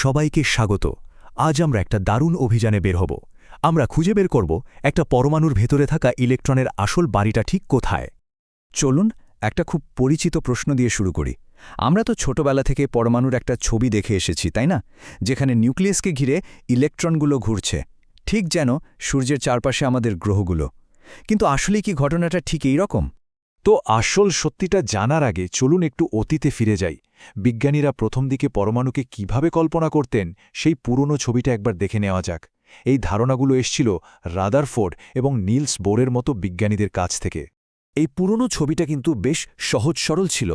সবাইকে স্বাগত। আজ আমরা একটা দারুণ অভিযানে বের হব। আমরা খুঁজে বের করব একটা পরমাণুর ভেতরে থাকা ইলেকট্রনের আসল বাড়িটা ঠিক কোথায়। চলুন একটা খুব পরিচিত প্রশ্ন দিয়ে শুরু করি। আমরা তো ছোটবেলা থেকে পরমাণুর একটা ছবি দেখে এসেছি, তাই না? যেখানে নিউক্লিয়াসকে ঘিরে ইলেকট্রনগুলো ঘুরছে, ঠিক যেন সূর্যের চারপাশে আমাদের গ্রহগুলো। কিন্তু আসলে কি ঘটনাটা ঠিক এই রকম? তো আসল সত্যিটা জানার আগে চলুন একটু অতীতে ফিরে যাই। বিজ্ঞানীরা প্রথম দিকে পরমাণুকে কিভাবে কল্পনা করতেন সেই পুরনো ছবিটা একবার দেখে নেওয়া যাক। এই ধারণাগুলো এসছিল রাদারফোর্ড এবং নিলস বোরের মতো বিজ্ঞানীদের কাছ থেকে। এই পুরনো ছবিটা কিন্তু বেশ সহজ সরল ছিল।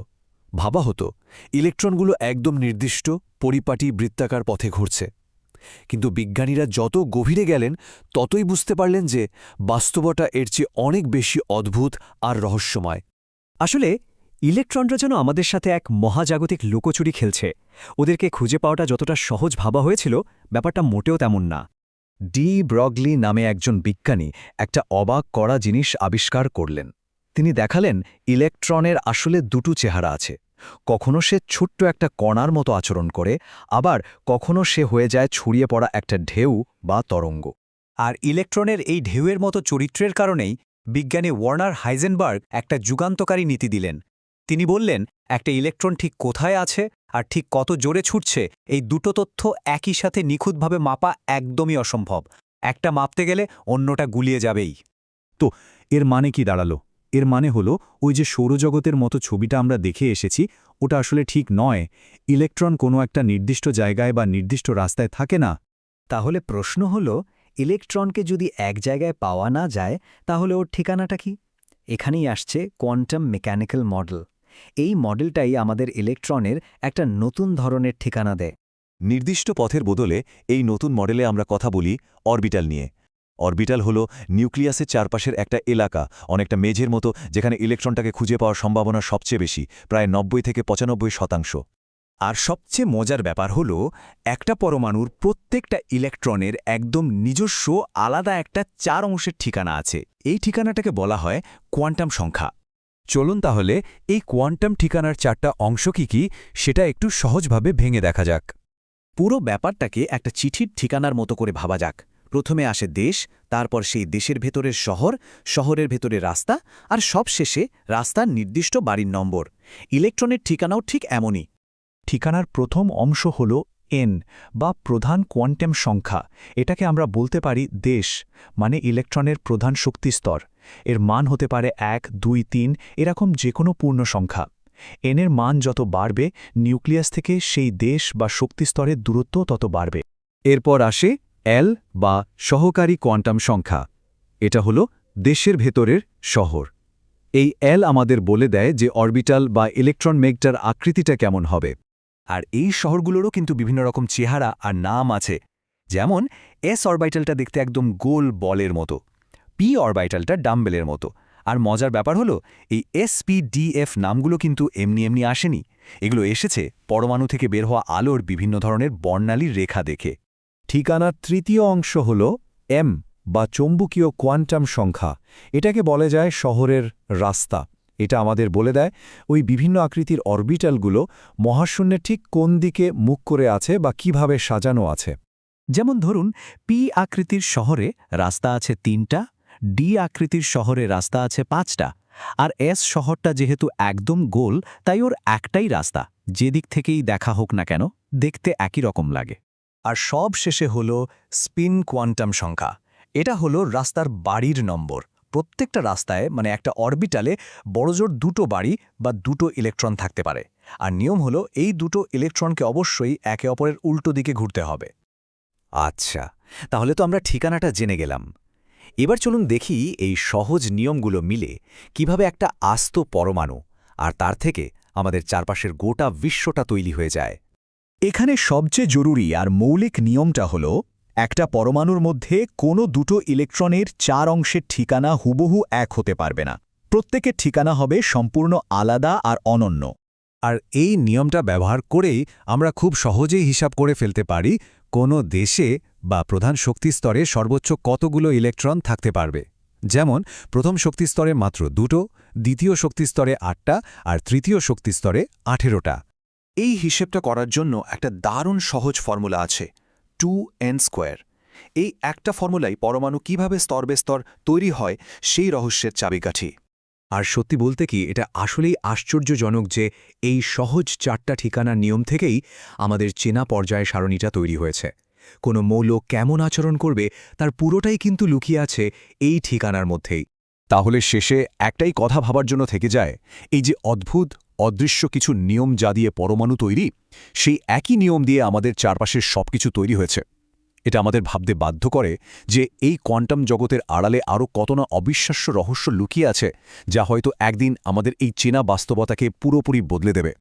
ভাবা হতো ইলেকট্রনগুলো একদম নির্দিষ্ট পরিপাটি বৃত্তাকার পথে ঘুরছে। কিন্তু বিজ্ঞানীরা যত গভীরে গেলেন ততই বুঝতে পারলেন যে বাস্তবতা এর চেয়ে অনেক বেশি অদ্ভুত আর রহস্যময়। আসলে ইলেকট্রনরা যেন আমাদের সাথে এক মহাজাগতিক লুকোচুরি খেলছে। ওদেরকে খুঁজে পাওয়াটা যতটা সহজ ভাবা হয়েছিল, ব্যাপারটা মোটেও তেমন না। ডি ব্রগলি নামে একজন বিজ্ঞানী একটা অবাক করা জিনিস আবিষ্কার করলেন। তিনি দেখালেন ইলেকট্রনের আসলে দুটো চেহারা আছে। কখনো সে ছোট্ট একটা কণার মতো আচরণ করে, আবার কখনো সে হয়ে যায় ছড়িয়ে পড়া একটা ঢেউ বা তরঙ্গ। আর ইলেকট্রনের এই ঢেউয়ের মতো চরিত্রের কারণেই বিজ্ঞানী ওয়ার্নার হাইজেনবার্গ একটা যুগান্তকারী নীতি দিলেন। তিনি বললেন, একটা ইলেকট্রন ঠিক কোথায় আছে আর ঠিক কত জোরে ছুটছে, এই দুটো তথ্য একই সাথে নিখুঁতভাবে মাপা একদমই অসম্ভব। একটা মাপতে গেলে অন্যটা গুলিয়ে যাবেই। তো এর মানে কি দাঁড়ালো? এর মানে হলো ওই যে সৌরজগতের মতো ছবিটা আমরা দেখে এসেছি, ওটা আসলে ঠিক নয়। ইলেকট্রন কোনো একটা নির্দিষ্ট জায়গায় বা নির্দিষ্ট রাস্তায় থাকে না। তাহলে প্রশ্ন হল, ইলেকট্রনকে যদি এক জায়গায় পাওয়া না যায়, তাহলে ওর ঠিকানাটা কি? এখানেই আসছে কোয়ান্টাম মেকানিক্যাল মডেল। এই মডেলটাই আমাদের ইলেকট্রনের একটা নতুন ধরনের ঠিকানা দেয়। নির্দিষ্ট পথের বদলে এই নতুন মডেলে আমরা কথা বলি অরবিটাল নিয়ে। অরবিটাল হল নিউক্লিয়াসের চারপাশের একটা এলাকা, অনেকটা মেঝের মতো, যেখানে ইলেকট্রনটাকে খুঁজে পাওয়ার সম্ভাবনা সবচেয়ে বেশি, প্রায় 90 থেকে 95%। আর সবচেয়ে মজার ব্যাপার হল, একটা পরমাণুর প্রত্যেকটা ইলেকট্রনের একদম নিজস্ব আলাদা একটা 4 অংশের ঠিকানা আছে। এই ঠিকানাটাকে বলা হয় কোয়ান্টাম সংখ্যা। চলুন তাহলে এই কোয়ান্টাম ঠিকানার 4টা অংশ কি সেটা একটু সহজভাবে ভেঙে দেখা যাক। পুরো ব্যাপারটাকে একটা চিঠির ঠিকানার মতো করে ভাবা যাক। প্রথমে আসে দেশ, তারপর সেই দেশের ভেতরের শহর, শহরের ভেতরে রাস্তা, আর সবশেষে রাস্তার নির্দিষ্ট বাড়ির নম্বর। ইলেকট্রনের ঠিকানাও ঠিক এমনই। ঠিকানার প্রথম অংশ হল এন বা প্রধান কোয়ান্টাম সংখ্যা। এটাকে আমরা বলতে পারি দেশ, মানে ইলেকট্রনের প্রধান শক্তিস্তর। এর মান হতে পারে 1, 2, 3, এরকম যে কোনো পূর্ণ সংখ্যা। এনের মান যত বাড়বে, নিউক্লিয়াস থেকে সেই দেশ বা শক্তিস্তরের দূরত্ব তত বাড়বে। এরপর আসে এল বা সহকারী কোয়ান্টাম সংখ্যা। এটা হল দেশের ভেতরের শহর। এই এল আমাদের বলে দেয় যে অরবিটাল বা ইলেকট্রন মেঘটার আকৃতিটা কেমন হবে। আর এই শহরগুলোরও কিন্তু বিভিন্ন রকম চেহারা আর নাম আছে। যেমন এস অরবিটালটা দেখতে একদম গোল বলের মতো, পি অরবিটালটা ডাম্বেলের মতো। আর মজার ব্যাপার হলো, এই এসপিডিএফ নামগুলো কিন্তু এমনি এমনি আসেনি। এগুলো এসেছে পরমাণু থেকে বের হওয়া আলোর বিভিন্ন ধরনের বর্ণালীর রেখা দেখে। ঠিকানার তৃতীয় অংশ হল এম বা চৌম্বকীয় কোয়ান্টাম সংখ্যা। এটাকে বলে যায় শহরের রাস্তা। এটা আমাদের বলে দেয় ওই বিভিন্ন আকৃতির অরবিটালগুলো মহাশূন্যের ঠিক কোন দিকে মুখ করে আছে বা কিভাবে সাজানো আছে। যেমন ধরুন, পি আকৃতির শহরে রাস্তা আছে 3টা, ডি আকৃতির শহরে রাস্তা আছে 5টা, আর এস শহরটা যেহেতু একদম গোল, তাই ওর একটাই রাস্তা। যেদিক থেকেই দেখা হোক না কেন, দেখতে একই রকম লাগে। আর সব শেষে হল স্পিন কোয়ান্টাম সংখ্যা। এটা হলো রাস্তার বাড়ির নম্বর। প্রত্যেকটা রাস্তায়, মানে একটা অরবিটালে, বড়জোর 2টো বাড়ি বা 2টো ইলেকট্রন থাকতে পারে। আর নিয়ম হলো, এই 2টো ইলেকট্রনকে অবশ্যই একে অপরের উল্টো দিকে ঘুরতে হবে। আচ্ছা, তাহলে তো আমরা ঠিকানাটা জেনে গেলাম। এবার চলুন দেখি এই সহজ নিয়মগুলো মিলে কিভাবে একটা আস্ত পরমাণু আর তার থেকে আমাদের চারপাশের গোটা বিশ্বটা তৈরি হয়ে যায়। এখানে সবচেয়ে জরুরি আর মৌলিক নিয়মটা হল, একটা পরমাণুর মধ্যে কোনো দুটো ইলেকট্রনের 4 অংশের ঠিকানা হুবহু এক হতে পারবে না। প্রত্যেকের ঠিকানা হবে সম্পূর্ণ আলাদা আর অনন্য। আর এই নিয়মটা ব্যবহার করেই আমরা খুব সহজেই হিসাব করে ফেলতে পারি কোনো দেশে বা প্রধান শক্তিস্তরে সর্বোচ্চ কতগুলো ইলেকট্রন থাকতে পারবে। যেমন প্রথম শক্তিস্তরে মাত্র 2টো, দ্বিতীয় শক্তিস্তরে 8টা, আর তৃতীয় শক্তিস্তরে 18টা। এই হিসেবটা করার জন্য একটা দারুণ সহজ ফর্মুলা আছে 2n²। এই একটা ফর্মুলাই পরমাণু কিভাবে স্তর বেস্তর তৈরি হয় সেই রহস্যের চাবিকাঠি। আর সত্যি বলতে কি এটা আসলেই আশ্চর্যজনক যে এই সহজ 4টা ঠিকানার নিয়ম থেকেই আমাদের চেনা পর্যায় সারণীটা তৈরি হয়েছে। কোনো মৌল কেমন আচরণ করবে তার পুরোটাই কিন্তু লুকিয়ে আছে এই ঠিকানার মধ্যেই। তাহলে শেষে একটাই কথা ভাবার জন্য থেকে যায়, এই যে অদ্ভুত অদৃশ্য কিছু নিয়ম যা দিয়ে পরমাণু তৈরি, সেই একই নিয়ম দিয়ে আমাদের চারপাশের সবকিছু তৈরি হয়েছে। এটা আমাদের ভাবতে বাধ্য করে যে এই কোয়ান্টাম জগতের আড়ালে আরও কত না অবিশ্বাস্য রহস্য লুকিয়ে আছে, যা হয়তো একদিন আমাদের এই চেনা বাস্তবতাকে পুরোপুরি বদলে দেবে।